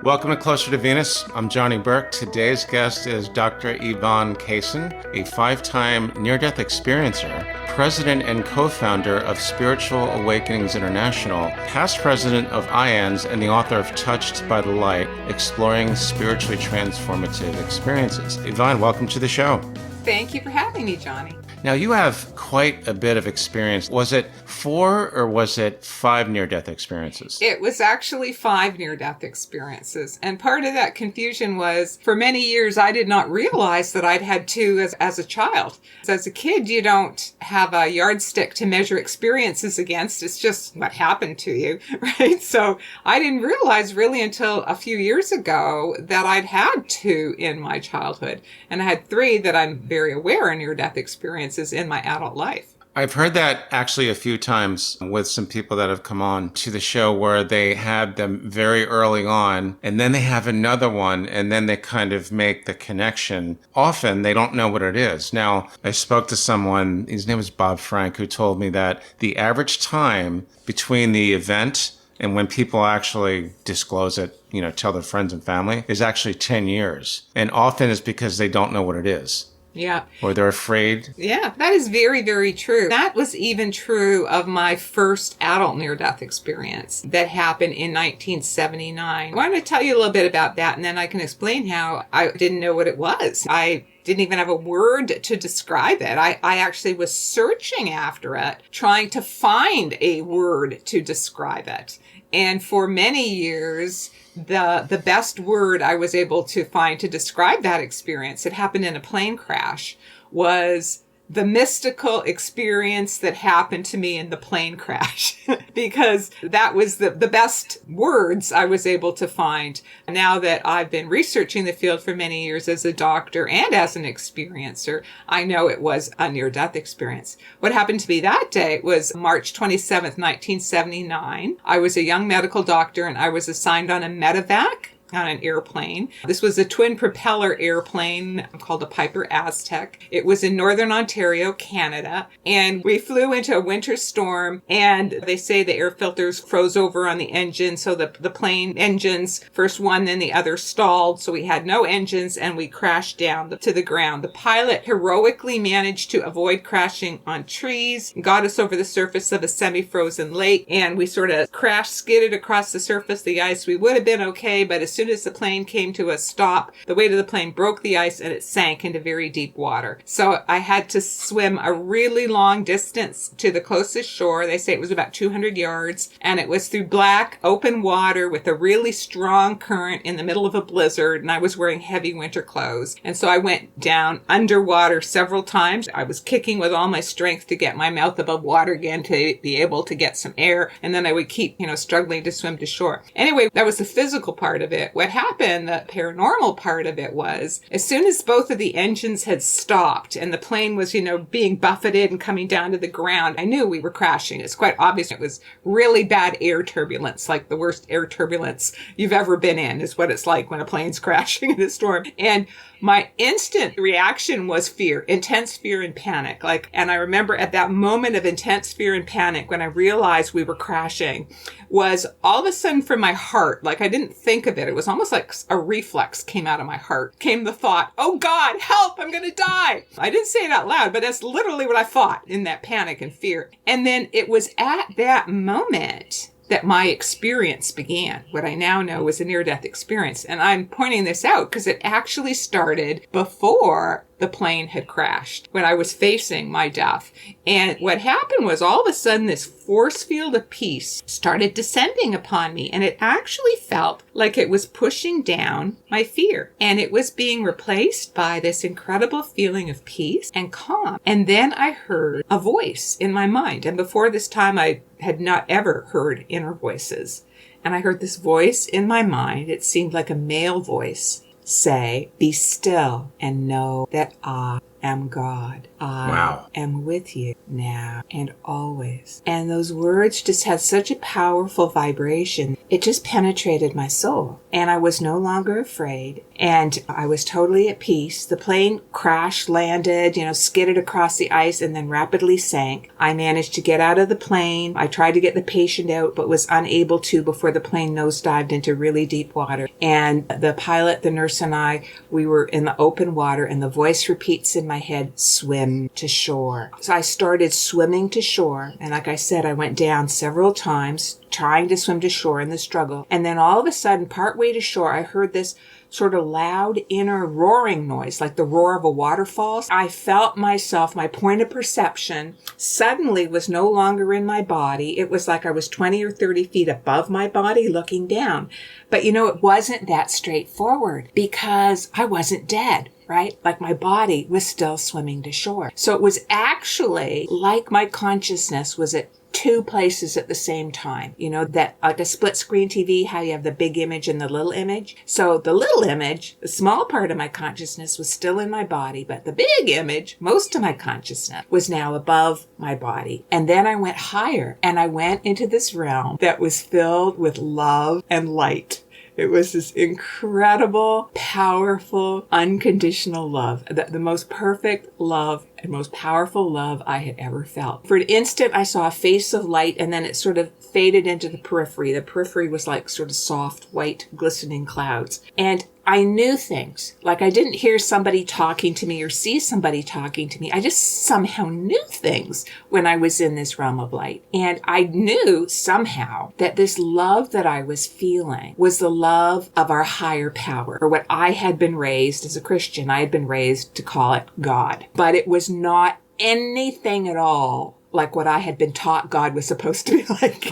Welcome to Closer to Venus. I'm Johnny Burke. Today's guest is Dr. Yvonne Kason, a 5-time near-death experiencer, president and co-founder of Spiritual Awakenings International, past president of IANDS, and the author of Touched by the Light, Exploring Spiritually Transformative Experiences. Yvonne, welcome to the show. Thank you for having me, Johnny. Now, you have quite a bit of experience. Was it 4 or was it 5 near-death experiences? It was actually 5 near-death experiences. And part of that confusion was, for many years, I did not realize that I'd had 2 as a child. So as a kid, you don't have a yardstick to measure experiences against. It's just what happened to you, right? So I didn't realize really until a few years ago that I'd had 2 in my childhood. And I had 3 that I'm very aware are near-death experiences in my adult life. I've heard that actually a few times with some people that have come on to the show where they had them very early on and then they have another one and then they kind of make the connection. Often they don't know what it is. Now, I spoke to someone, his name was Bob Frank, who told me that the average time between the event and when people actually disclose it, tell their friends and family, is actually 10 years. And often it's because they don't know what it is. Yeah. Or they're afraid. Yeah, that is very, very true. That was even true of my first adult near-death experience that happened in 1979. I want to tell you a little bit about that, and then I can explain how I didn't know what it was. I didn't even have a word to describe it. I actually was searching after it, trying to find a word to describe it. And for many years, the best word I was able to find to describe that experience, it happened in a plane crash, was the mystical experience that happened to me in the plane crash, because that was the best words I was able to find. Now that I've been researching the field for many years as a doctor and as an experiencer, I know it was a near-death experience. What happened to me that day was March 27th, 1979. I was a young medical doctor and I was assigned on a medevac on an airplane. This was a twin propeller airplane called a Piper Aztec. It was in Northern Ontario, Canada, and we flew into a winter storm, and they say the air filters froze over on the engine, so the plane engines, first one, then the other stalled, so we had no engines, and we crashed down to the ground. The pilot heroically managed to avoid crashing on trees, got us over the surface of a semi-frozen lake, and we sort of skidded across the surface of the ice. We would have been okay, but as soon as the plane came to a stop, the weight of the plane broke the ice and it sank into very deep water. So I had to swim a really long distance to the closest shore. They say it was about 200 yards, and it was through black, open water with a really strong current in the middle of a blizzard, and I was wearing heavy winter clothes. And so I went down underwater several times. I was kicking with all my strength to get my mouth above water again to be able to get some air, and then I would keep, struggling to swim to shore. Anyway, that was the physical part of it. What happened, the paranormal part of it was, as soon as both of the engines had stopped and the plane was, being buffeted and coming down to the ground, I knew we were crashing. It's quite obvious. It was really bad air turbulence, like the worst air turbulence you've ever been in is what it's like when a plane's crashing in a storm. And my instant reaction was fear, intense fear and panic. And I remember at that moment of intense fear and panic, when I realized we were crashing, was all of a sudden from my heart, I didn't think of it. It was almost like a reflex came out of my heart. Came the thought, oh God, help, I'm going to die. I didn't say it out loud, but that's literally what I thought in that panic and fear. And then it was at that moment that my experience began, what I now know was a near-death experience. And I'm pointing this out because it actually started before the plane had crashed, when I was facing my death. And what happened was all of a sudden this force field of peace started descending upon me, and it actually felt like it was pushing down my fear. And it was being replaced by this incredible feeling of peace and calm. And then I heard a voice in my mind. And before this time, I had not ever heard inner voices. And I heard this voice in my mind. It seemed like a male voice say, "Be still and know that I am God. Wow. I am with you now and always. And those words just had such a powerful vibration. It just penetrated my soul. And I was no longer afraid. And I was totally at peace. The plane crashed, landed, skidded across the ice and then rapidly sank. I managed to get out of the plane. I tried to get the patient out, but was unable to before the plane nosedived into really deep water. And the pilot, the nurse, and I, we were in the open water, and the voice repeats in my head, swim to shore. So I started swimming to shore. And like I said, I went down several times trying to swim to shore in the struggle. And then all of a sudden, partway to shore, I heard this sort of loud inner roaring noise, like the roar of a waterfall. I felt myself, my point of perception suddenly was no longer in my body. It was like I was 20 or 30 feet above my body looking down. But it wasn't that straightforward because I wasn't dead. Right? Like my body was still swimming to shore. So it was actually like my consciousness was at two places at the same time. That like a split screen TV, how you have the big image and the little image. So the little image, the small part of my consciousness was still in my body, but the big image, most of my consciousness was now above my body. And then I went higher and I went into this realm that was filled with love and light. It was this incredible, powerful, unconditional love, the most perfect love and most powerful love I had ever felt. For an instant, I saw a face of light, and then it sort of faded into the periphery. The periphery was like sort of soft, white, glistening clouds. And I knew things. Like I didn't hear somebody talking to me or see somebody talking to me. I just somehow knew things when I was in this realm of light. And I knew somehow that this love that I was feeling was the love of our higher power, or what I had been raised as a Christian. I had been raised to call it God. But it was not anything at all like what I had been taught God was supposed to be like.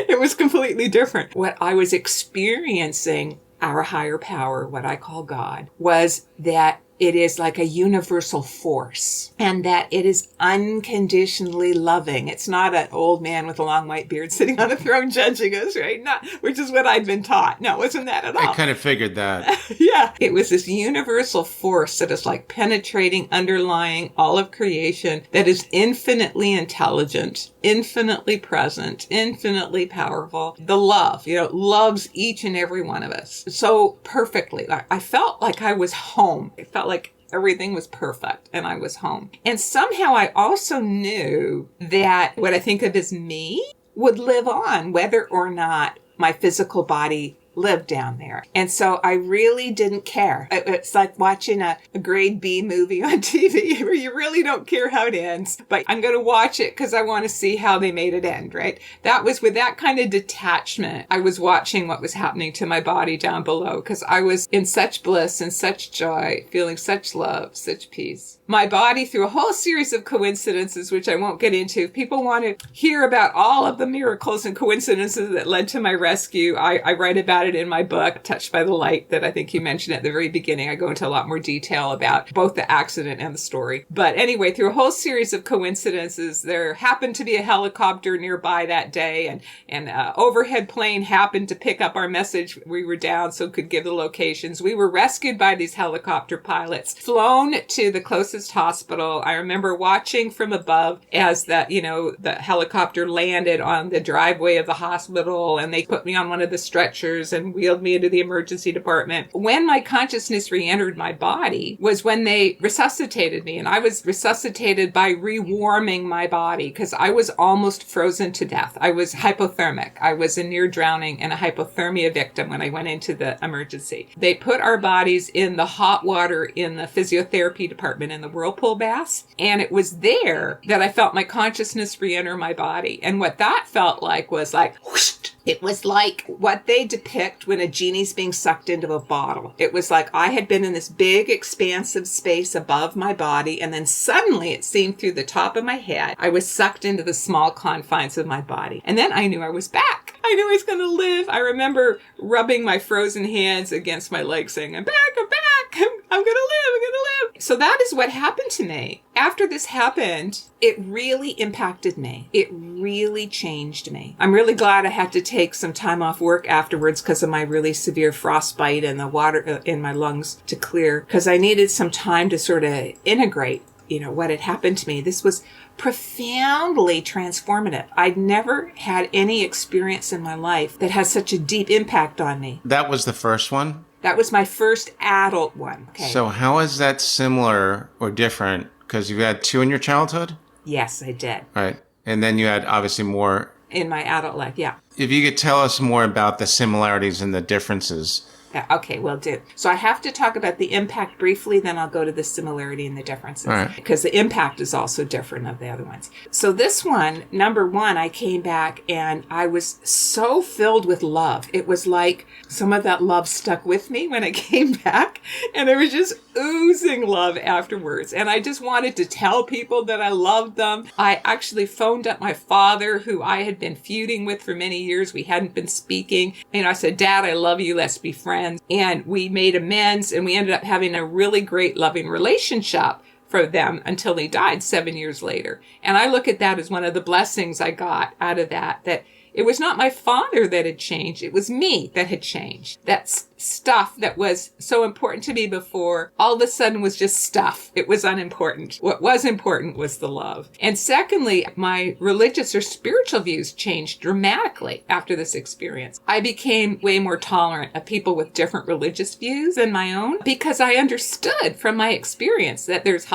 It was completely different. What I was experiencing, our higher power, what I call God, was that it is like a universal force and that it is unconditionally loving. It's not an old man with a long white beard sitting on a throne judging us, right? Which is what I'd been taught. No, it wasn't that at all. I kind of figured that. Yeah. It was this universal force that is like penetrating, underlying all of creation, that is infinitely intelligent, infinitely present, infinitely powerful. The love, loves each and every one of us so perfectly. I felt like I was home. It felt like everything was perfect and I was home. And somehow I also knew that what I think of as me would live on, whether or not my physical body lived down there. And so I really didn't care. It's like watching a grade B movie on TV where you really don't care how it ends, but I'm going to watch it because I want to see how they made it end, right? That was with that kind of detachment. I was watching what was happening to my body down below because I was in such bliss and such joy, feeling such love, such peace. My body, through a whole series of coincidences, which I won't get into. If people want to hear about all of the miracles and coincidences that led to my rescue, I write about it in my book, Touched by the Light, that I think you mentioned at the very beginning. I go into a lot more detail about both the accident and the story. But anyway, through a whole series of coincidences, there happened to be a helicopter nearby that day, and an overhead plane happened to pick up our message. We were down, so could give the locations. We were rescued by these helicopter pilots, flown to the closest hospital. I remember watching from above as the helicopter landed on the driveway of the hospital, and they put me on one of the stretchers and wheeled me into the emergency department. When my consciousness re-entered my body was when they resuscitated me, and I was resuscitated by rewarming my body because I was almost frozen to death. I was hypothermic. I was a near drowning and a hypothermia victim when I went into the emergency. They put our bodies in the hot water in the physiotherapy department in the whirlpool baths, and it was there that I felt my consciousness re-enter my body. And what that felt like was like whoosh. It was like what they depict when a genie's being sucked into a bottle. It was like I had been in this big, expansive space above my body, and then suddenly it seemed through the top of my head, I was sucked into the small confines of my body. And then I knew I was back. I knew I was going to live. I remember rubbing my frozen hands against my legs saying, I'm back, I'm back. I'm going to live, I'm going to live. So that is what happened to me. After this happened, it really impacted me. It really changed me. I'm really glad I had to take some time off work afterwards because of my really severe frostbite and the water in my lungs to clear, because I needed some time to sort of integrate what had happened to me. This was profoundly transformative. I'd never had any experience in my life that has such a deep impact on me. That was the first one? That was my first adult one. Okay. So how is that similar or different? Because you had 2 in your childhood? Yes, I did. Right. And then you had obviously more. In my adult life, yeah. If you could tell us more about the similarities and the differences. Yeah, okay, will do. So I have to talk about the impact briefly, then I'll go to the similarity and the differences. All right. Because the impact is also different of the other ones. So this one, number one, I came back and I was so filled with love. It was like some of that love stuck with me when I came back, and it was just oozing love afterwards. And I just wanted to tell people that I loved them. I actually phoned up my father, who I had been feuding with for many years. We hadn't been speaking. And I said, Dad, I love you. Let's be friends. And we made amends, and we ended up having a really great, loving relationship for them until he died 7 years later. And I look at that as one of the blessings I got out of that it was not my father that had changed. It was me that had changed. That stuff that was so important to me before all of a sudden was just stuff. It was unimportant. What was important was the love. And secondly, my religious or spiritual views changed dramatically after this experience. I became way more tolerant of people with different religious views than my own, because I understood from my experience that there's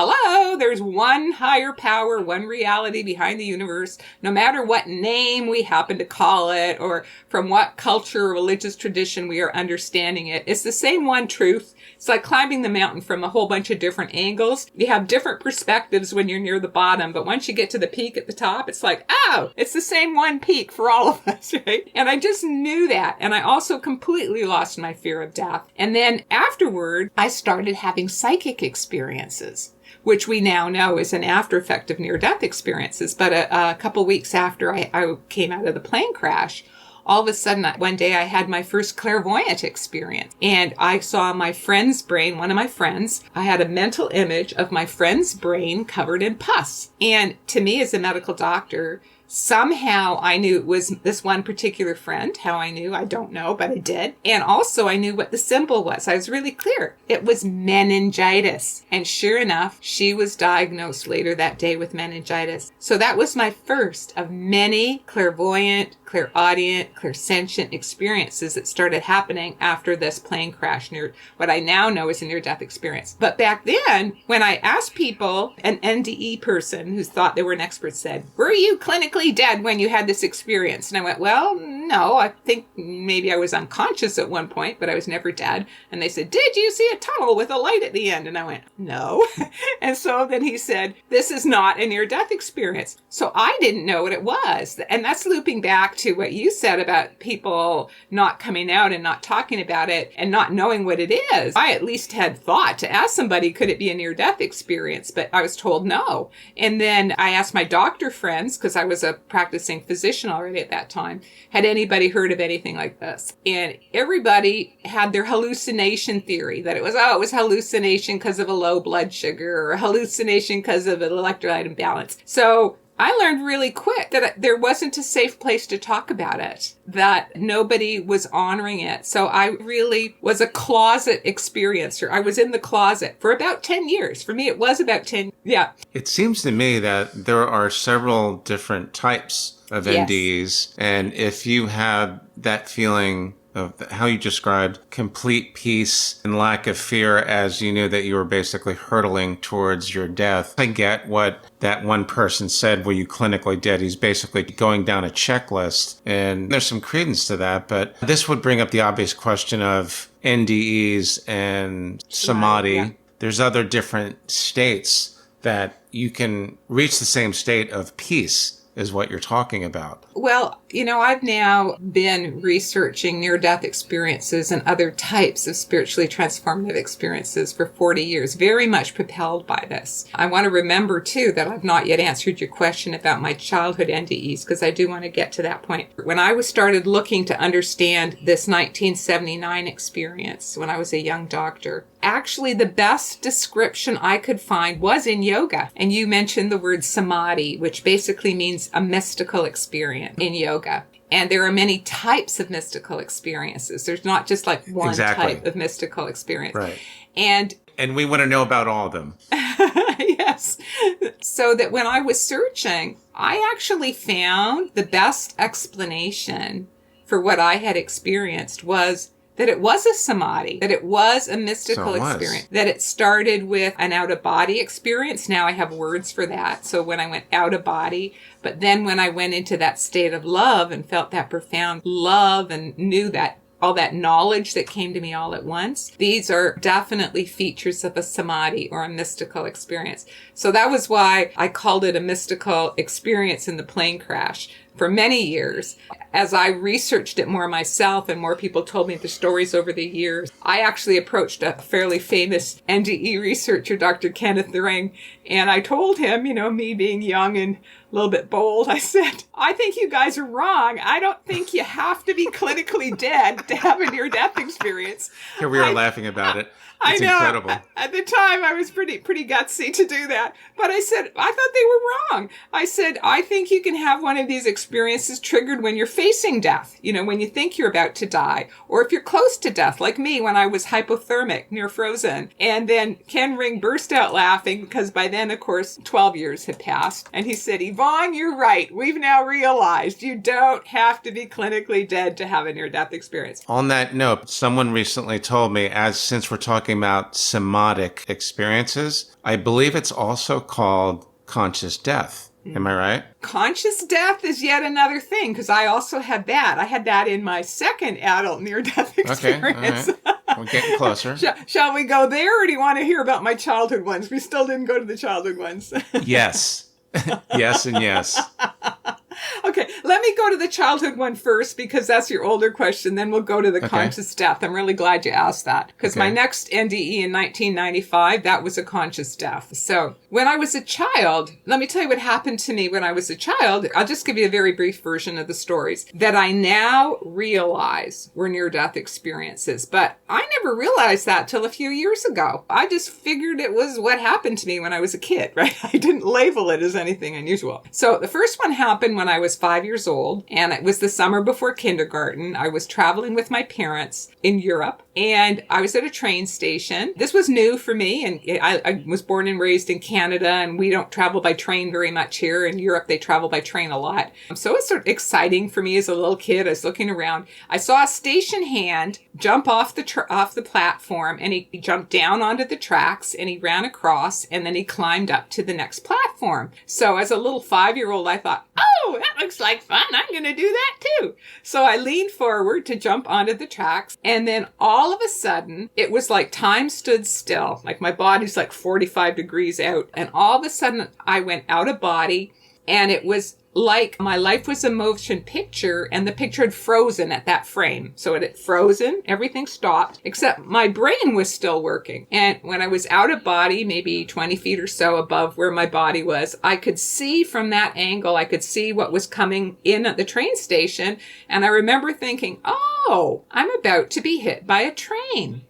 one higher power, one reality behind the universe, no matter what name we happen to call it, or from what culture or religious tradition we are understanding it. It's the same one truth. It's like climbing the mountain from a whole bunch of different angles. You have different perspectives when you're near the bottom, but once you get to the peak at the top, it's like, oh, it's the same one peak for all of us, right? And I just knew that. And I also completely lost my fear of death. And then afterward, I started having psychic experiences, which we now know is an after effect of near-death experiences. But a couple weeks after I came out of the plane crash, all of a sudden, one day I had my first clairvoyant experience. And I saw my friend's brain, one of my friends. I had a mental image of my friend's brain covered in pus. And to me, as a medical doctor, somehow I knew it was this one particular friend. How I knew, I don't know, but I did. And also I knew what the symbol was. I was really clear. It was meningitis. And sure enough, she was diagnosed later that day with meningitis. So that was my first of many clairvoyant, clairaudient, clairsentient experiences that started happening after this plane crash, near what I now know is a near-death experience. But back then, when I asked people, an NDE person who thought they were an expert said, were you clinically dead when you had this experience? And I went, well, no, I think maybe I was unconscious at one point, but I was never dead. And they said, did you see a tunnel with a light at the end? And I went, no. And so then he said, this is not a near-death experience. So I didn't know what it was. And that's looping back to what you said about people not coming out and not talking about it and not knowing what it is. I at least had thought to ask somebody, could it be a near-death experience? But I was told no. And then I asked my doctor friends, because I was a practicing physician already at that time, had anybody heard of anything like this? And everybody had their hallucination theory that it was hallucination because of a low blood sugar, or a hallucination because of an electrolyte imbalance. So I learned really quick that there wasn't a safe place to talk about it, that nobody was honoring it. So I really was a closet experiencer. I was in the closet for about 10 years. For me, it was about 10. Yeah. It seems to me that there are several different types of NDEs. And if you have that feeling of how you described complete peace and lack of fear as you knew that you were basically hurtling towards your death. I get what that one person said, were you clinically dead? He's basically going down a checklist, and there's some credence to that, but this would bring up the obvious question of NDEs and samadhi. Yeah. There's other different states that you can reach the same state of peace is what you're talking about. Well, I've now been researching near-death experiences and other types of spiritually transformative experiences for 40 years, very much propelled by this. I want to remember, too, that I've not yet answered your question about my childhood NDEs, because I do want to get to that point. When I started looking to understand this 1979 experience, when I was a young doctor, actually the best description I could find was in yoga. And you mentioned the word samadhi, which basically means a mystical experience in yoga. And there are many types of mystical experiences. There's not just like one type of mystical experience. Right. And we want to know about all of them. Yes. So that when I was searching, I actually found the best explanation for what I had experienced was that it was a samadhi, that it was a mystical experience, that it started with an out-of-body experience. Now I have words for that. So when I went out of body, but then when I went into that state of love and felt that profound love and knew that all that knowledge that came to me all at once, these are definitely features of a samadhi or a mystical experience. So that was why I called it a mystical experience in the plane crash. For many years, as I researched it more myself and more people told me the stories over the years, I actually approached a fairly famous NDE researcher, Dr. Kenneth Ring, and I told him, me being young and a little bit bold, I said, I think you guys are wrong. I don't think you have to be clinically dead to have a near-death experience. Here we are laughing about it. It's I know. incredible. At the time, I was pretty gutsy to do that. But I said, I thought they were wrong. I said, I think you can have one of these experiences triggered when you're facing death, when you think you're about to die, or if you're close to death, like me when I was hypothermic, near frozen. And then Ken Ring burst out laughing because by then, of course, 12 years had passed. And he said, Yvonne, you're right. We've now realized you don't have to be clinically dead to have a near-death experience. On that note, someone recently told me, since we're talking about somatic experiences, I believe it's also called conscious death. Am I right? Conscious death is yet another thing, because I also had that. I had that in my second adult near-death experience. Okay, all right. We're getting closer. Shall we go there, or do you want to hear about my childhood ones? We still didn't go to the childhood ones. Yes. Yes and yes. Okay, let me go to the childhood one first because that's your older question. Then we'll go to the conscious death. I'm really glad you asked that because my next NDE in 1995, that was a conscious death. So when I was a child, let me tell you what happened to me when I was a child. I'll just give you a very brief version of the stories that I now realize were near-death experiences. But I never realized that till a few years ago. I just figured it was what happened to me when I was a kid, right? I didn't label it as anything unusual. So the first one happened when I was 5 years old, and it was the summer before kindergarten. I was traveling with my parents in Europe, and I was at a train station. This was new for me, and I was born and raised in Canada, and we don't travel by train very much here. In Europe, they travel by train a lot. So it's sort of exciting for me as a little kid. I was looking around. I saw a station hand jump off the platform, and he jumped down onto the tracks, and he ran across, and then he climbed up to the next platform. So as a little 5-year-old, I thought, oh, that looks like fun. I'm going to do that too. So I leaned forward to jump onto the tracks. And then all of a sudden, it was like time stood still. Like my body's like 45 degrees out. And all of a sudden, I went out of body. And it was like my life was a motion picture and the picture had frozen at that frame. So it had frozen, everything stopped, except my brain was still working. And when I was out of body, maybe 20 feet or so above where my body was, I could see from that angle, I could see what was coming in at the train station. And I remember thinking, oh, I'm about to be hit by a train.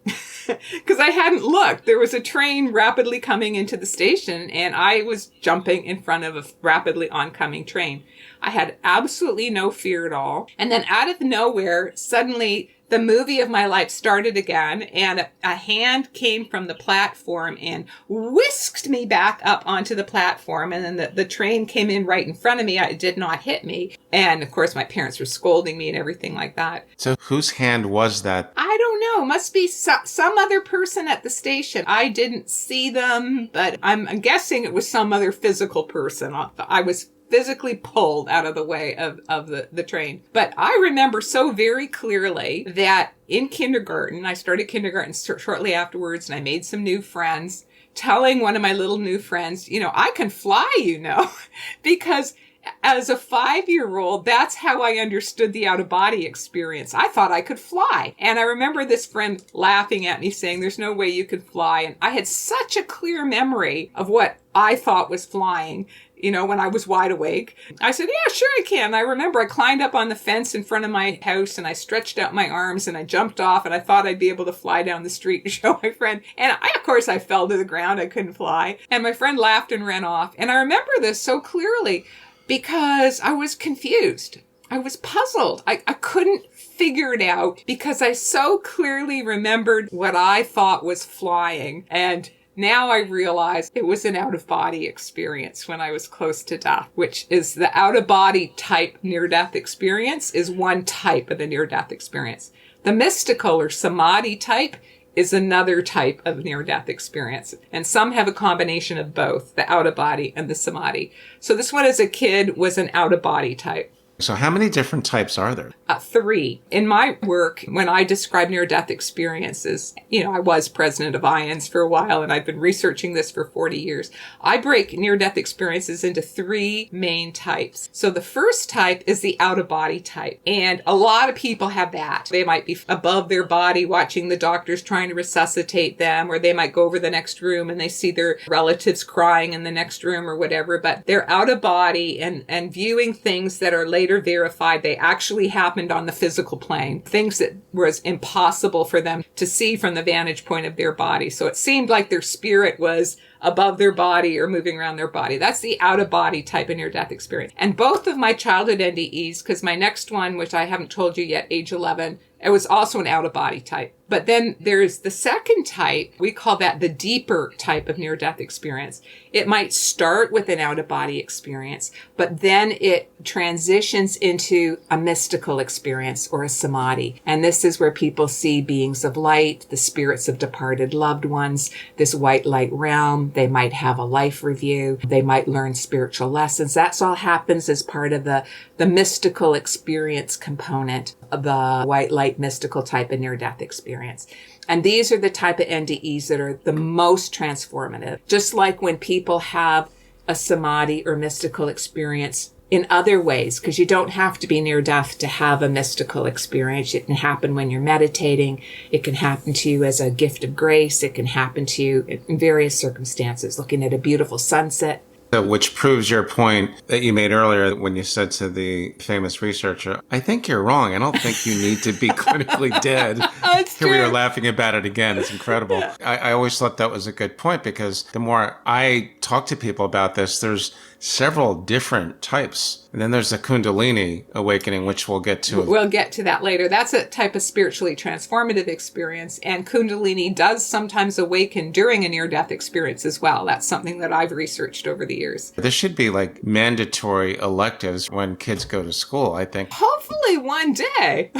Because I hadn't looked. There was a train rapidly coming into the station, and I was jumping in front of a rapidly oncoming train. I had absolutely no fear at all. And then out of nowhere, suddenly the movie of my life started again, and a hand came from the platform and whisked me back up onto the platform. And then the train came in right in front of me. It did not hit me. And of course, my parents were scolding me and everything like that. So whose hand was that? I don't know. Must be some other person at the station. I didn't see them, but I'm guessing it was some other physical person. I was physically pulled out of the way of the train. But I remember so very clearly that in kindergarten, I started kindergarten shortly afterwards, and I made some new friends, telling one of my little new friends, I can fly, because as a 5-year-old, that's how I understood the out-of-body experience. I thought I could fly. And I remember this friend laughing at me saying, there's no way you could fly. And I had such a clear memory of what I thought was flying, when I was wide awake. I said, yeah, sure I can. I remember I climbed up on the fence in front of my house and I stretched out my arms and I jumped off and I thought I'd be able to fly down the street to show my friend. And of course, I fell to the ground. I couldn't fly. And my friend laughed and ran off. And I remember this so clearly because I was confused. I was puzzled. I couldn't figure it out because I so clearly remembered what I thought was flying. And Now I realize it was an out-of-body experience when I was close to death, which is the out-of-body type near-death experience is one type of the near-death experience. The mystical or samadhi type is another type of near-death experience. And some have a combination of both, the out-of-body and the samadhi. So this one as a kid was an out-of-body type. So how many different types are there? 3. In my work, when I describe near-death experiences, I was president of IANDS for a while, and I've been researching this for 40 years. I break near-death experiences into 3 main types. So the first type is the out-of-body type. And a lot of people have that. They might be above their body watching the doctors trying to resuscitate them, or they might go over the next room and they see their relatives crying in the next room or whatever, but they're out of body and viewing things that are later verified they actually happened on the physical plane, things that was impossible for them to see from the vantage point of their body. So it seemed like their spirit was above their body or moving around their body. That's the out-of-body type of near-death experience. And both of my childhood NDEs, because my next one, which I haven't told you yet, age 11, it was also an out-of-body type. But then there's the second type. We call that the deeper type of near-death experience. It might start with an out-of-body experience, but then it transitions into a mystical experience or a samadhi. And this is where people see beings of light, the spirits of departed loved ones, this white light realm. They might have a life review. They might learn spiritual lessons. That's all happens as part of the mystical experience component of the white light mystical type of near-death experience. And these are the type of NDEs that are the most transformative. Just like when people have a samadhi or mystical experience in other ways, because you don't have to be near death to have a mystical experience. It can happen when you're meditating. It can happen to you as a gift of grace. It can happen to you in various circumstances, looking at a beautiful sunset. Which proves your point that you made earlier when you said to the famous researcher, I think you're wrong. I don't think you need to be clinically dead. Here we are laughing about it again. It's incredible. I always thought that was a good point because the more I talk to people about this, there's several different types. And then there's the Kundalini awakening, which we'll get to. We'll get to that later. That's a type of spiritually transformative experience. And Kundalini does sometimes awaken during a near-death experience as well. That's something that I've researched over the years. This should be like mandatory electives when kids go to school, I think. Hopefully one day.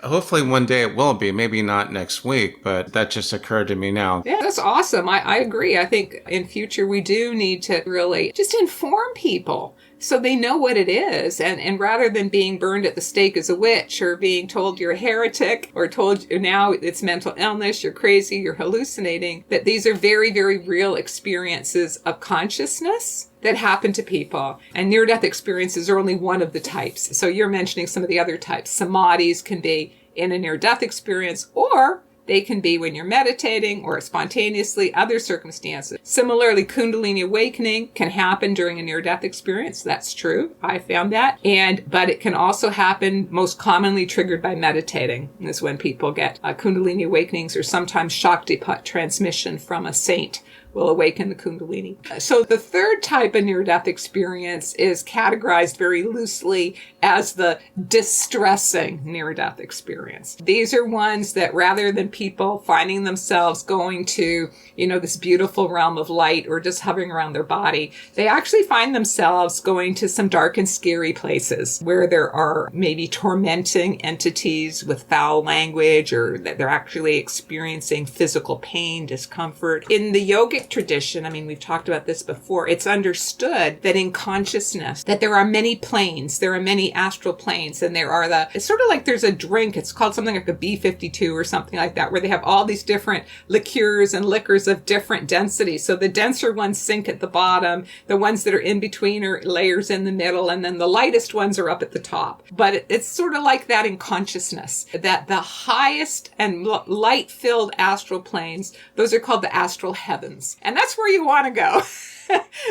Hopefully one day it will be. Maybe not next week, but that just occurred to me now. Yeah, that's awesome. I agree. I think in future we do need to really just inform people so they know what it is. And rather than being burned at the stake as a witch or being told you're a heretic or told now it's mental illness, you're crazy, you're hallucinating, that these are very, very real experiences of consciousness that happen to people. And near-death experiences are only one of the types. So you're mentioning some of the other types. Samadhis can be in a near-death experience, or they can be when you're meditating or spontaneously, other circumstances. Similarly, Kundalini awakening can happen during a near-death experience. That's true. I found that. But it can also happen most commonly triggered by meditating. This is when people get Kundalini awakenings or sometimes Shaktipat transmission from a saint will awaken the Kundalini. So the third type of near-death experience is categorized very loosely as the distressing near-death experience. These are ones that rather than people finding themselves going to, this beautiful realm of light or just hovering around their body, they actually find themselves going to some dark and scary places where there are maybe tormenting entities with foul language, or that they're actually experiencing physical pain, discomfort. In the yogic tradition, we've talked about this before, it's understood that in consciousness, that there are many planes, there are many astral planes, and it's sort of like there's a drink, it's called something like a B52 or something like that, where they have all these different liqueurs and liquors of different densities. So the denser ones sink at the bottom, the ones that are in between are layers in the middle, and then the lightest ones are up at the top. But it's sort of like that in consciousness, that the highest and light-filled astral planes, those are called the astral heavens. And that's where you want to go.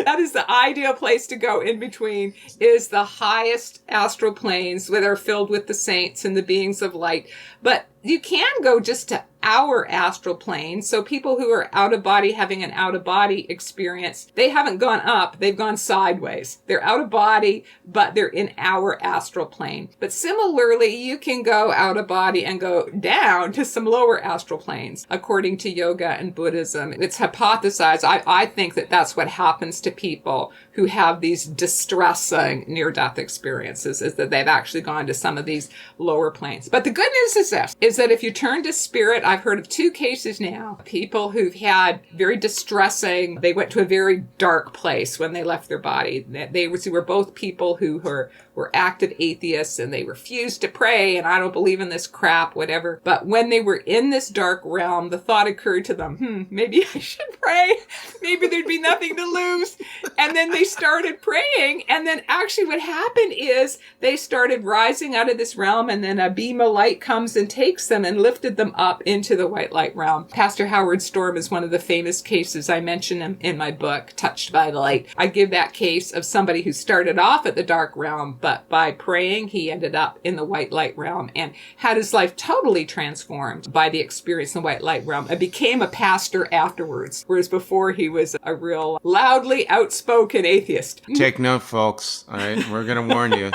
That is the ideal place to go in between, is the highest astral planes that are filled with the saints and the beings of light. But you can go just to our astral plane. So people who are out of body having an out of body experience, they haven't gone up, they've gone sideways. They're out of body, but they're in our astral plane. But similarly, you can go out of body and go down to some lower astral planes. According to yoga and Buddhism, it's hypothesized. I think that that's what happens to people who have these distressing near-death experiences, is that they've actually gone to some of these lower planes. But the good news is this, is that if you turn to spirit, I've heard of 2 cases now, people who've had very distressing, they went to a very dark place when they left their body. They were both people who were active atheists, and they refused to pray, and I don't believe in this crap, whatever. But when they were in this dark realm, the thought occurred to them, maybe I should pray. Maybe there'd be nothing to lose. And then they started praying. And then actually what happened is they started rising out of this realm, and then a beam of light comes and takes them and lifted them up into the white light realm. Pastor Howard Storm is one of the famous cases. I mention him in my book, Touched by the Light. I give that case of somebody who started off at the dark realm, but by praying, he ended up in the white light realm and had his life totally transformed by the experience in the white light realm, and became a pastor afterwards, whereas before he was a real loudly outspoken atheist. Take note, folks. All right, we're going to warn you.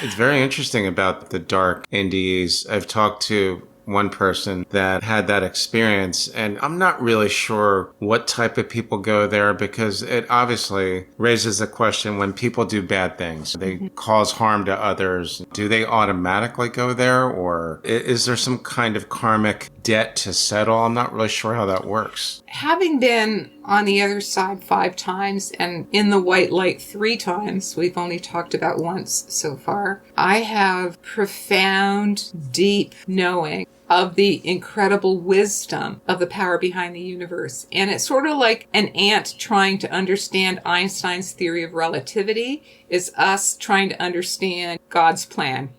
It's very interesting about the dark NDEs. I've talked to one person that had that experience, and I'm not really sure what type of people go there, because it obviously raises the question, when people do bad things, they cause harm to others, do they automatically go there, or is there some kind of karmic debt to settle? I'm not really sure how that works. Having been on the other side 5 times and in the white light 3 times, we've only talked about once so far, I have profound, deep knowing of the incredible wisdom of the power behind the universe. And it's sort of like an ant trying to understand Einstein's theory of relativity is us trying to understand God's plan.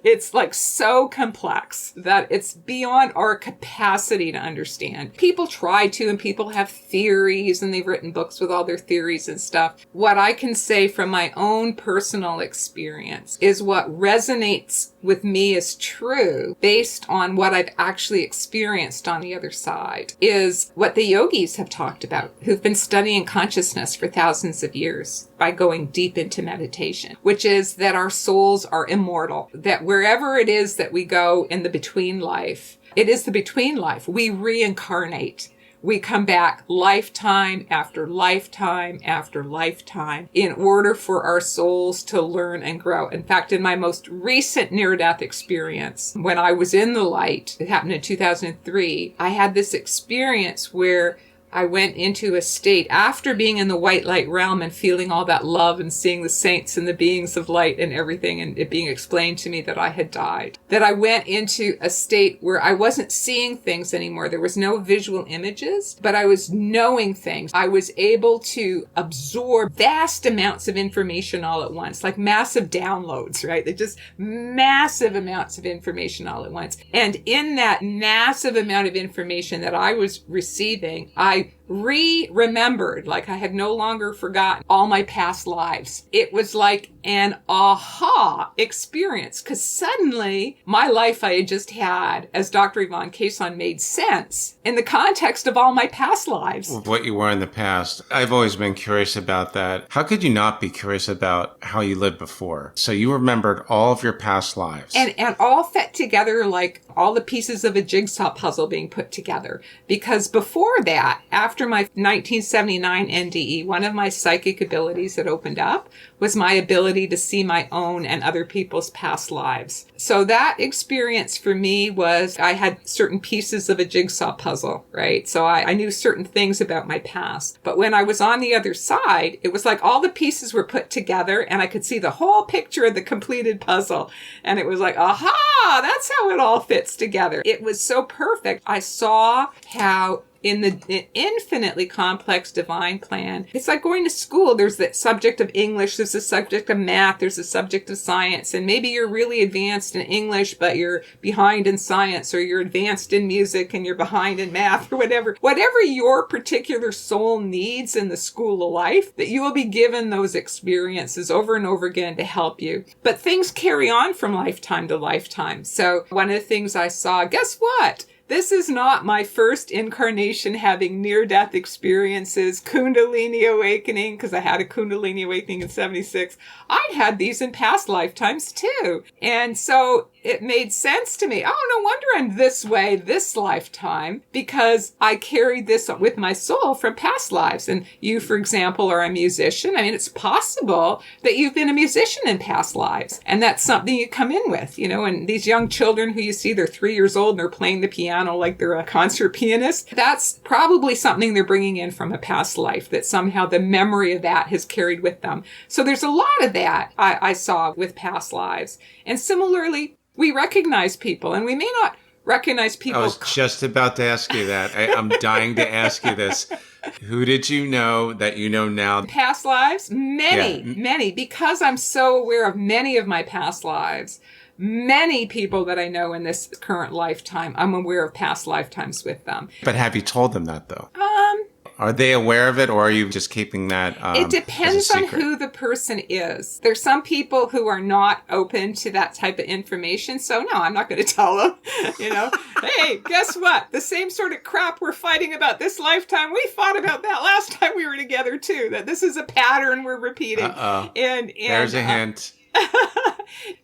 It's like so complex that it's beyond our capacity to understand. People try to, and people have theories, and they've written books with all their theories and stuff. What I can say from my own personal experience is what resonates with me as true, based on what I've actually experienced on the other side, is what the yogis have talked about, who've been studying consciousness for thousands of years by going deep into meditation, which is that our souls are immortal, that wherever it is that we go in the between life, it is the between life. We reincarnate. We come back lifetime after lifetime after lifetime in order for our souls to learn and grow. In fact, in my most recent near-death experience, when I was in the light, it happened in 2003, I had this experience where I went into a state after being in the white light realm and feeling all that love and seeing the saints and the beings of light and everything, and it being explained to me that I had died. That I went into a state where I wasn't seeing things anymore. There was no visual images, but I was knowing things. I was able to absorb vast amounts of information all at once, like massive downloads, right? They're just massive amounts of information all at once. And in that massive amount of information that I was receiving, I remembered, like I had no longer forgotten all my past lives. It was like an aha experience, because suddenly my life I had just had as Dr. Yvonne Kason made sense in the context of all my past lives. What you were in the past. I've always been curious about that. How could you not be curious about how you lived before? So you remembered all of your past lives. And all fit together like all the pieces of a jigsaw puzzle being put together. Because before that, after my 1979 NDE, one of my psychic abilities that opened up was my ability to see my own and other people's past lives. So that experience for me was I had certain pieces of a jigsaw puzzle, right? So I knew certain things about my past. But when I was on the other side, it was like all the pieces were put together and I could see the whole picture of the completed puzzle. And it was like, aha, that's how it all fits together. It was so perfect. I saw how in the infinitely complex divine plan, it's like going to school. There's the subject of English, there's the subject of math, there's the subject of science, and maybe you're really advanced in English, but you're behind in science, or you're advanced in music and you're behind in math, or whatever. Whatever your particular soul needs in the school of life, that you will be given those experiences over and over again to help you. But things carry on from lifetime to lifetime. So one of the things I saw, guess what? This is not my first incarnation having near-death experiences, Kundalini awakening, because I had a Kundalini awakening in 76. I'd had these in past lifetimes too. And so it made sense to me. Oh, no wonder I'm this way this lifetime, because I carried this with my soul from past lives. And you, for example, are a musician. I mean, it's possible that you've been a musician in past lives, and that's something you come in with, and these young children who you see, they're 3 years old and they're playing the piano like they're a concert pianist. That's probably something they're bringing in from a past life, that somehow the memory of that has carried with them. So there's a lot of that I saw with past lives. And similarly, we recognize people, and we may not recognize people. I was just about to ask you that. I'm dying to ask you this. Who did you know that you know now? Past lives? Many. Because I'm so aware of many of my past lives, many people that I know in this current lifetime, I'm aware of past lifetimes with them. But have you told them that, though? Are they aware of it, or are you just keeping that it depends on who the person is. There's some people who are not open to that type of information, so no, I'm not going to tell them. Hey, guess what? The same sort of crap we're fighting about this lifetime, we fought about that last time we were together too. That this is a pattern we're repeating. And there's a hint.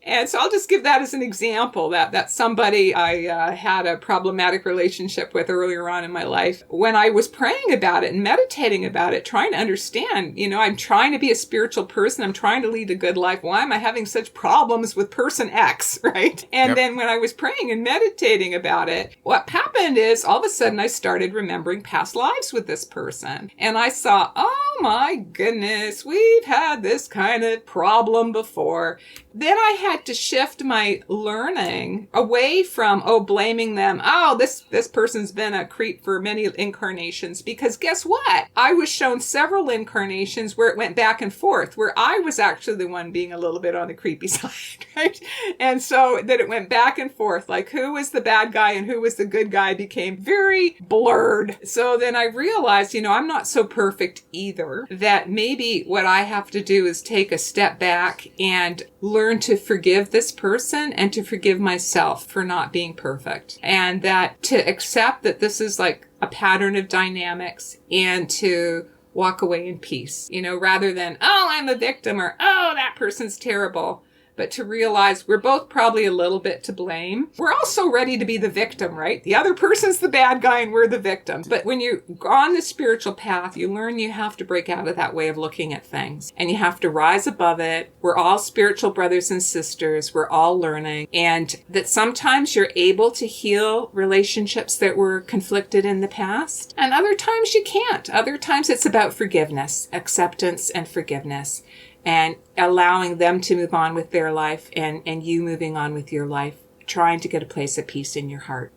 And so I'll just give that as an example, that somebody I had a problematic relationship with earlier on in my life. When I was praying about it and meditating about it, trying to understand, I'm trying to be a spiritual person. I'm trying to lead a good life. Why am I having such problems with person X, right? And then when I was praying and meditating about it, what happened is all of a sudden I started remembering past lives with this person. And I saw, oh my goodness, we've had this kind of problem before. Then I had to shift my learning away from, blaming them. Oh, this person's been a creep for many incarnations. Because guess what? I was shown several incarnations where it went back and forth, where I was actually the one being a little bit on the creepy side, right? And so that it went back and forth, like who was the bad guy and who was the good guy became very blurred. So then I realized, I'm not so perfect either, that maybe what I have to do is take a step back and learn to forgive this person and to forgive myself for not being perfect. And that to accept that this is like a pattern of dynamics, and to walk away in peace, rather than, oh, I'm a victim, or, oh, that person's terrible. But to realize we're both probably a little bit to blame. We're also ready to be the victim, right? The other person's the bad guy and we're the victims. But when you're on the spiritual path, you learn you have to break out of that way of looking at things. And you have to rise above it. We're all spiritual brothers and sisters. We're all learning. And that sometimes you're able to heal relationships that were conflicted in the past. And other times you can't. Other times it's about forgiveness, acceptance and forgiveness, and allowing them to move on with their life, and you moving on with your life, trying to get a place of peace in your heart.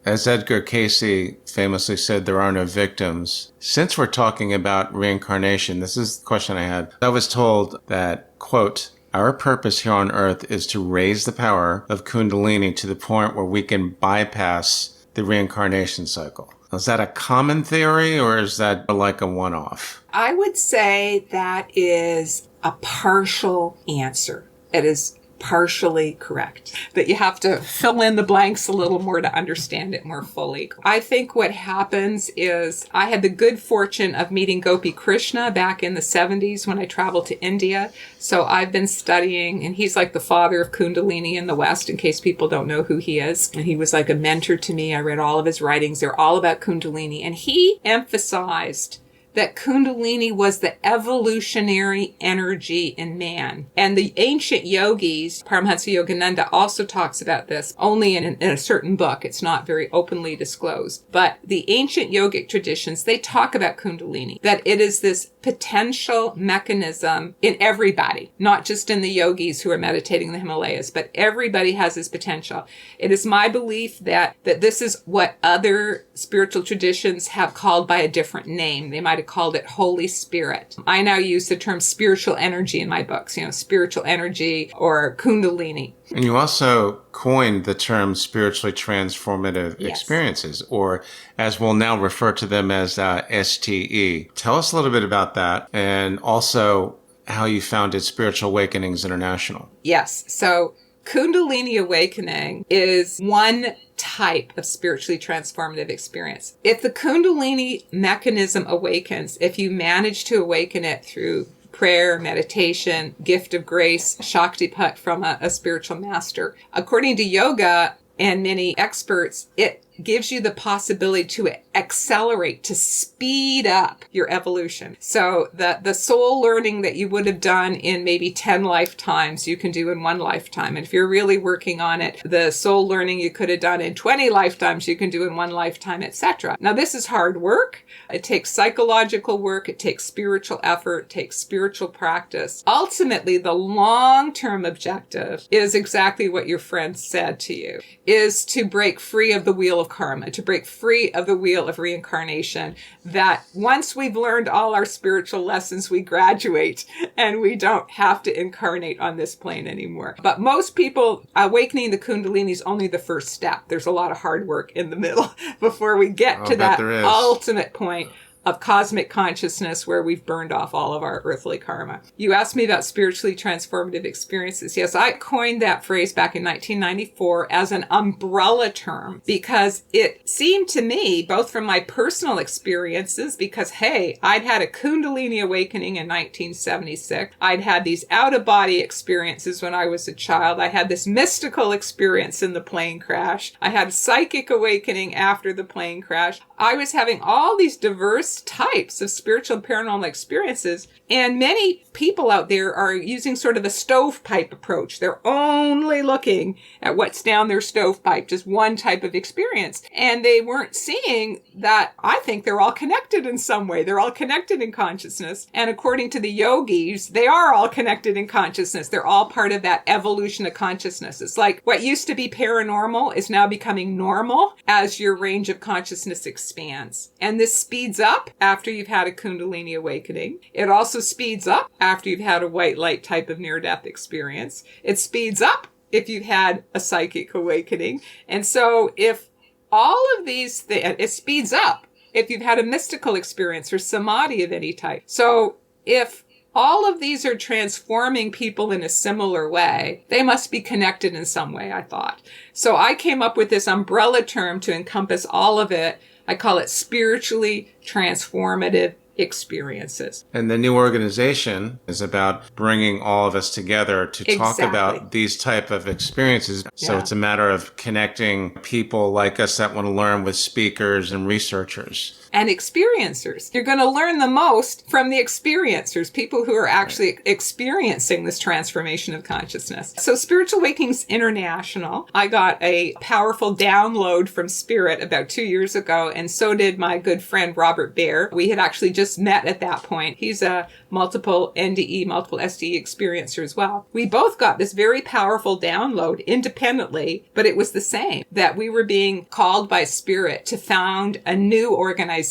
As Edgar Cayce famously said, there are no victims. Since we're talking about reincarnation, this is the question I had. I was told that, quote, our purpose here on earth is to raise the power of Kundalini to the point where we can bypass the reincarnation cycle. Is that a common theory, or is that like a one-off? I would say that is a partial answer. It is partially correct. That you have to fill in the blanks a little more to understand it more fully. I think what happens is I had the good fortune of meeting Gopi Krishna back in the 70s when I traveled to India. So I've been studying, and he's like the father of Kundalini in the West, in case people don't know who he is. And he was like a mentor to me. I read all of his writings. They're all about Kundalini. And he emphasized that Kundalini was the evolutionary energy in man. And the ancient yogis, Paramahansa Yogananda also talks about this, only in a certain book. It's not very openly disclosed. But the ancient yogic traditions, they talk about Kundalini, that it is this potential mechanism in everybody, not just in the yogis who are meditating in the Himalayas, but everybody has this potential. It is my belief that this is what other spiritual traditions have called by a different name. They might have called it Holy Spirit. I now use the term spiritual energy in my books, spiritual energy or Kundalini. And you also coined the term spiritually transformative experiences, or as we'll now refer to them as STE. Tell us a little bit about that, and also how you founded Spiritual Awakenings International. Yes. So Kundalini awakening is one type of spiritually transformative experience. If the Kundalini mechanism awakens, if you manage to awaken it through prayer, meditation, gift of grace, Shaktipat from a spiritual master, according to yoga and many experts, it gives you the possibility to accelerate, to speed up your evolution. So the soul learning that you would have done in maybe 10 lifetimes, you can do in one lifetime. And if you're really working on it, the soul learning you could have done in 20 lifetimes, you can do in one lifetime, etc. Now, this is hard work. It takes psychological work. It takes spiritual effort. It takes spiritual practice. Ultimately, the long-term objective is exactly what your friend said to you, is to break free of the wheel of karma, to break free of the wheel of reincarnation, that once we've learned all our spiritual lessons, we graduate and we don't have to incarnate on this plane anymore. But most people, awakening the Kundalini is only the first step. There's a lot of hard work in the middle before we get to that ultimate point of cosmic consciousness where we've burned off all of our earthly karma. You asked me about spiritually transformative experiences. Yes, I coined that phrase back in 1994 as an umbrella term because it seemed to me, both from my personal experiences, because, hey, I'd had a Kundalini awakening in 1976. I'd had these out-of-body experiences when I was a child. I had this mystical experience in the plane crash. I had a psychic awakening after the plane crash. I was having all these diverse types of spiritual and paranormal experiences, and many people out there are using sort of a stovepipe approach. They're only looking at what's down their stovepipe, just one type of experience, and they weren't seeing that I think they're all connected in some way. They're all connected in consciousness, and according to the yogis, they are all connected in consciousness. They're all part of that evolution of consciousness. It's like what used to be paranormal is now becoming normal as your range of consciousness expands, and this speeds up after you've had a Kundalini awakening. It also speeds up after you've had a white light type of near-death experience. It speeds up if you've had a psychic awakening. And so if all of these things, it speeds up if you've had a mystical experience or samadhi of any type. So if all of these are transforming people in a similar way, they must be connected in some way, I thought. So I came up with this umbrella term to encompass all of it. I call it spiritually transformative experiences. And the new organization is about bringing all of us together to talk about these type of experiences. So it's a matter of connecting people like us that want to learn with speakers and researchers. And experiencers. You're going to learn the most from the experiencers, people who are actually experiencing this transformation of consciousness. So Spiritual Awakenings International, I got a powerful download from Spirit about 2 years ago, and so did my good friend Robert Baer. We had actually just met at that point. He's a multiple NDE, multiple SDE experiencer as well. We both got this very powerful download independently, but it was the same, that we were being called by Spirit to found a new organization.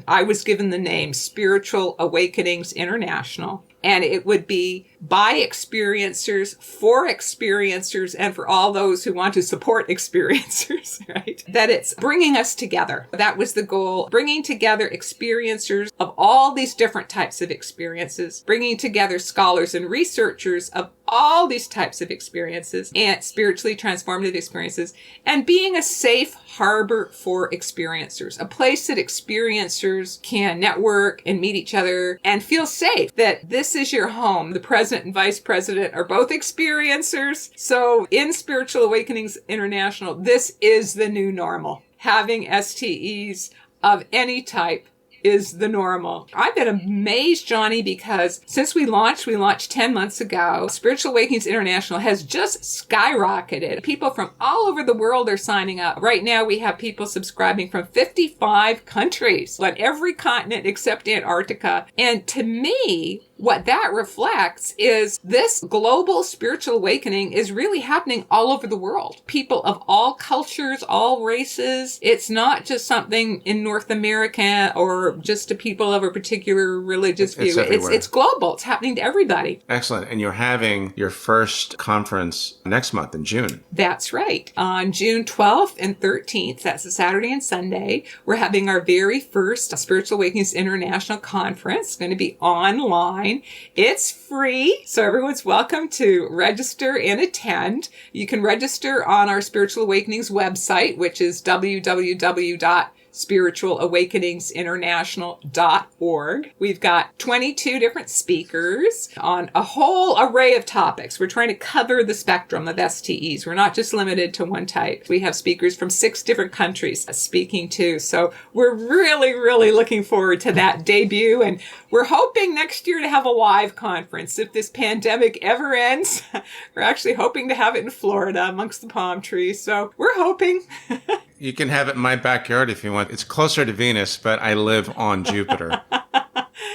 I was given the name Spiritual Awakenings International, and it would be by experiencers, for experiencers, and for all those who want to support experiencers, right? That it's bringing us together. That was the goal, bringing together experiencers of all these different types of experiences, bringing together scholars and researchers of all these types of experiences and spiritually transformative experiences, and being a safe harbor for experiencers, a place that experiencers can network and meet each other and feel safe, that this is your home. The president and vice president are both experiencers. So in Spiritual Awakenings International, this is the new normal. Having STEs of any type is the normal. I've been amazed, Johnny, because since we launched 10 months ago, Spiritual Awakenings International has just skyrocketed. People from all over the world are signing up. Right now, we have people subscribing from 55 countries on every continent except Antarctica. And to me, what that reflects is this global spiritual awakening is really happening all over the world. People of all cultures, all races. It's not just something in North America or just to people of a particular religious view. It's global. It's happening to everybody. Excellent. And you're having your first conference next month in June. That's right. On June 12th and 13th, that's a Saturday and Sunday, we're having our very first Spiritual Awakenings International Conference. It's going to be online. It's free, so everyone's welcome to register and attend. You can register on our Spiritual Awakenings website, which is www.spiritualawakeningsinternational.org. We've got 22 different speakers on a whole array of topics. We're trying to cover the spectrum of STEs. We're not just limited to one type. We have speakers from 6 different countries speaking too. So we're really, really looking forward to that debut. And we're hoping next year to have a live conference. If this pandemic ever ends, we're actually hoping to have it in Florida amongst the palm trees. So we're hoping. You can have it in my backyard if you want. It's closer to Venus, but I live on Jupiter.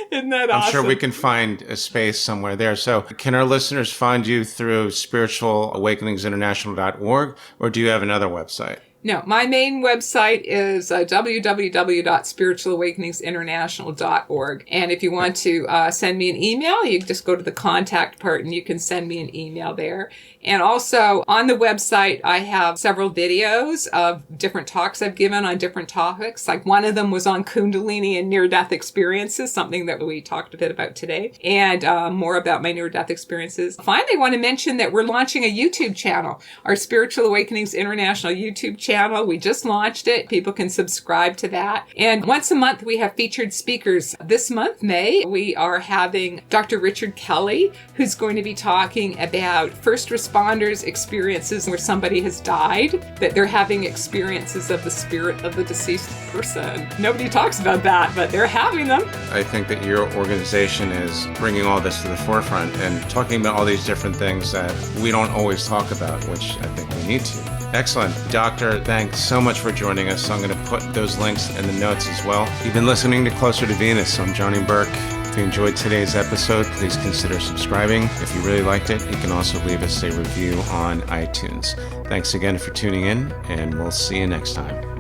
Isn't that awesome? I'm sure we can find a space somewhere there. So can our listeners find you through spiritualawakeningsinternational.org, or do you have another website? No, my main website is www.spiritualawakeningsinternational.org. And if you want to send me an email, you can just go to the contact part and you can send me an email there. And also on the website, I have several videos of different talks I've given on different topics. Like one of them was on Kundalini and near-death experiences, something that we talked a bit about today, and more about my near-death experiences. Finally, I want to mention that we're launching a YouTube channel, our Spiritual Awakenings International YouTube channel. We just launched it. People can subscribe to that. And once a month, we have featured speakers. This month, May, we are having Dr. Richard Kelly, who's going to be talking about first responders' experiences where somebody has died, that they're having experiences of the spirit of the deceased person. Nobody talks about that, but they're having them. I think that your organization is bringing all this to the forefront and talking about all these different things that we don't always talk about, which I think we need to. Excellent. Doctor, thanks so much for joining us. I'm going to put those links in the notes as well. You've been listening to Closer to Venus. I'm Johnny Burke. If you enjoyed today's episode, please consider subscribing. If you really liked it, you can also leave us a review on iTunes. Thanks again for tuning in, and we'll see you next time.